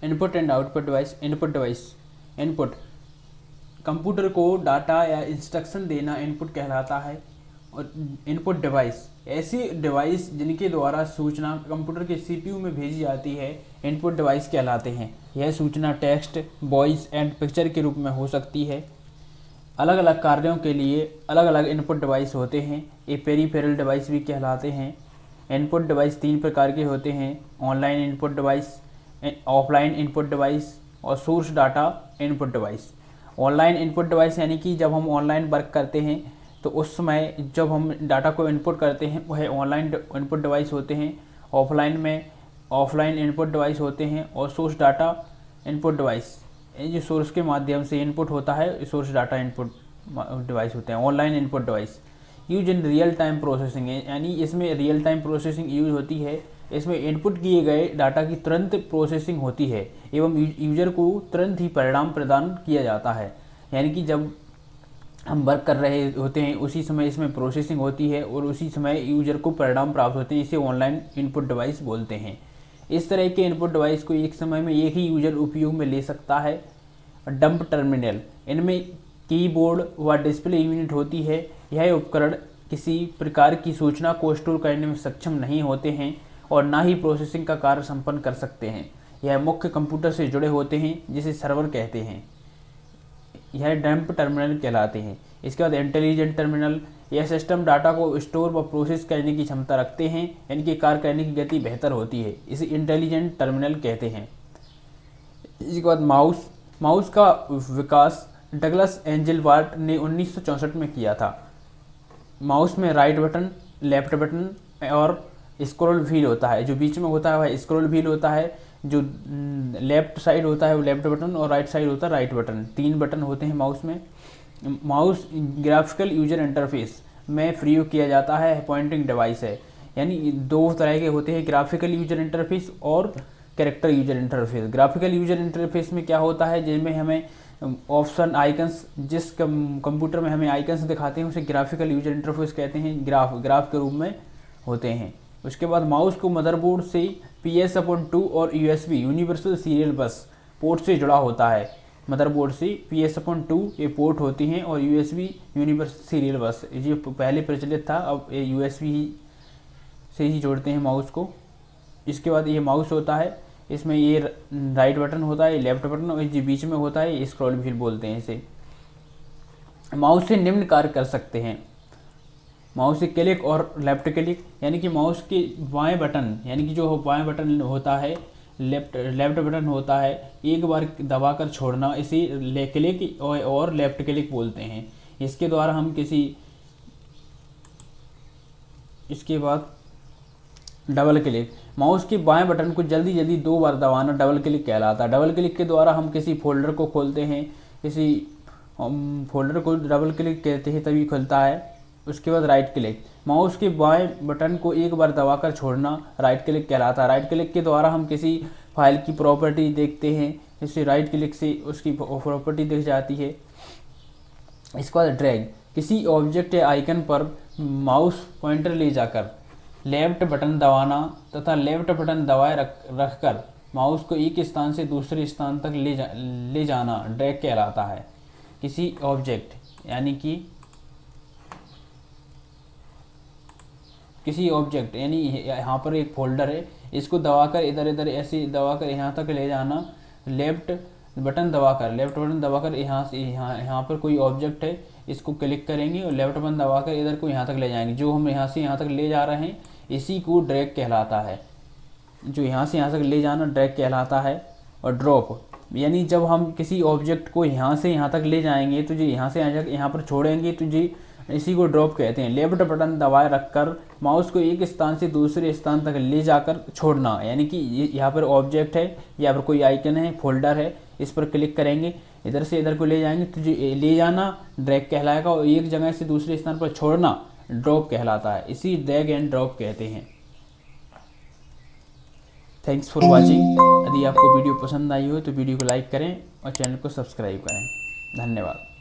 Input and output device. Input device, input computer को data या instruction देना input कहलाता है। और इनपुट डिवाइस ऐसी डिवाइस जिनके द्वारा सूचना कंप्यूटर के सीपीयू में भेजी जाती है इनपुट डिवाइस कहलाते हैं। यह सूचना टेक्स्ट, वॉइस एंड पिक्चर के रूप में हो सकती है। अलग अलग कार्यों के लिए अलग अलग इनपुट डिवाइस होते हैं। ये पेरीफेरल डिवाइस भी कहलाते हैं। इनपुट डिवाइस 3 प्रकार के होते हैं: online input device, offline input device और source data input device. Online input device यानी कि जब हम ऑनलाइन वर्क करते हैं तो उस समय जब हम डाटा को इनपुट करते हैं वह ऑनलाइन इनपुट डिवाइस होते हैं। ऑफलाइन में ऑफलाइन इनपुट डिवाइस होते हैं। और सोर्स डाटा इनपुट डिवाइस, ये जो सोर्स के माध्यम से इनपुट होता है सोर्स डाटा इनपुट डिवाइस होते हैं। Online input device use in real time processing है, यानी इसमें रियल टाइम प्रोसेसिंग यूज होती है। इसमें इनपुट किए गए डाटा की तुरंत प्रोसेसिंग होती है एवं यूजर को तुरंत ही परिणाम प्रदान किया जाता है। यानी कि जब हम वर्क कर रहे होते हैं उसी समय इसमें प्रोसेसिंग होती है और उसी समय यूजर को परिणाम प्राप्त होते हैं। इसे ऑनलाइन इनपुट डिवाइस बोलते हैं। इस तरह के इनपुट डिवाइस को एक समय में एक ही यूजर उपयोग में ले सकता है। डंप टर्मिनल, इनमें कीबोर्ड व डिस्प्ले यूनिट होती है। यह उपकरण किसी प्रकार की सूचना को स्टोर करने में सक्षम नहीं होते हैं और ना ही प्रोसेसिंग का कार्य संपन्न कर सकते हैं। यह मुख्य कंप्यूटर से जुड़े होते हैं जिसे सर्वर कहते हैं। यह डंप टर्मिनल कहलाते हैं। इसके बाद इंटेलिजेंट टर्मिनल, यह सिस्टम डाटा को स्टोर व प्रोसेस करने की क्षमता रखते हैं। इनके कार्य करने की गति बेहतर होती है, इसे इंटेलिजेंट टर्मिनल कहते हैं। इसके बाद माउस, माउस का विकास डगलस एंजेलबार्ट ने 1964 में किया था। माउस में राइट बटन, लेफ्ट बटन और स्क्रॉल व्हील होता है। जो बीच में होता है वह स्क्रॉल व्हील होता है। जो लेफ्ट साइड होता है वो लेफ्ट बटन और राइट साइड होता है राइट बटन। 3 बटन होते हैं माउस में। माउस ग्राफिकल यूजर इंटरफेस में प्रयोग किया जाता है, पॉइंटिंग डिवाइस है। यानी 2 तरह के होते हैं, ग्राफिकल यूजर इंटरफेस और character user interface. Graphical user interface में क्या होता है, जिनमें हमें ऑप्शन आइकन्स, जिस कंप्यूटर में हमें आइकन्स दिखाते हैं उसे ग्राफिकल यूजर इंटरफेस कहते हैं। ग्राफ के रूप में होते हैं। उसके बाद माउस को मदरबोर्ड से PS/2 और USB universal serial bus port से जुड़ा होता है। मदरबोर्ड से PS/2 ये पोर्ट होती हैं और USB यूनिवर्सल सीरियल बस ये पहले प्रचलित था, अब ये USB से ही जोड़ते हैं माउस को। इसके बाद ये माउस होता है, इसमें ये राइट बटन होता है, लेफ्ट बटन और जो बीच में होता है ये स्क्रॉल व्हील बोलते हैं इसे। माउस से निम्न कार्य कर सकते हैं: माउस से क्लिक और लेफ्ट क्लिक, यानी कि माउस के बाएं बटन, यानी कि जो बाएं बटन होता है लेफ्ट बटन होता है, एक बार दबाकर छोड़ना, इसे क्लिक और लेफ्ट क्लिक बोलते हैं। इसके द्वारा हम इसके बाद डबल क्लिक, माउस के बाएं बटन को जल्दी 2 बार दबाना डबल क्लिक कहलाता है। डबल क्लिक के द्वारा हम किसी फोल्डर को खोलते हैं, किसी फोल्डर को डबल क्लिक कहते हैं तभी खुलता है। उसके बाद राइट क्लिक, माउस के बाएं बटन को एक बार दबाकर छोड़ना राइट क्लिक कहलाता है। राइट क्लिक के द्वारा हम किसी फाइल की प्रॉपर्टी देखते हैं, इससे राइट क्लिक से उसकी प्रॉपर्टी दिख जाती है। इसके बाद ड्रैग, किसी ऑब्जेक्ट या आइकन पर माउस पॉइंटर ले जाकर लेफ्ट बटन दबाना तथा लेफ्ट बटन दबाए रखकर माउस को एक स्थान से दूसरे स्थान तक ले जाना ड्रैग कहलाता है। किसी ऑब्जेक्ट, यानी कि किसी ऑब्जेक्ट, यानी यहाँ पर एक फोल्डर है, इसको दबाकर इधर ऐसे दबाकर यहाँ तक ले जाना, लेफ्ट बटन दबाकर यहाँ से यहाँ पर कोई ऑब्जेक्ट है, इसको क्लिक करेंगे और लेफ्ट बटन दबाकर इधर को यहाँ तक ले जाएंगे। जो हम यहाँ से यहाँ तक ले जा रहे हैं इसी को ड्रैग कहलाता है। जो यहाँ से यहाँ तक ले जाना ड्रैग कहलाता है। और ड्रॉप, यानी जब हम किसी ऑब्जेक्ट को यहाँ से यहाँ तक ले जाएंगे तो जो यहाँ से यहाँ पर छोड़ेंगे तो जी इसी को ड्रॉप कहते हैं। लेफ्ट बटन दबाए रखकर माउस को एक स्थान से दूसरे स्थान तक ले जाकर छोड़ना, यानी कि यहाँ पर ऑब्जेक्ट है, यहाँ पर कोई आइकन है, फोल्डर है, इस पर क्लिक करेंगे, इधर से इधर को ले जाएंगे तो जो ले जाना ड्रैग कहलाएगा और एक जगह से दूसरे स्थान पर छोड़ना ड्रॉप कहलाता है। इसी ड्रैग एंड ड्रॉप कहते हैं। Thanks for watching. यदि आपको वीडियो पसंद आई हो तो वीडियो को लाइक करें और चैनल को सब्सक्राइब करें। धन्यवाद।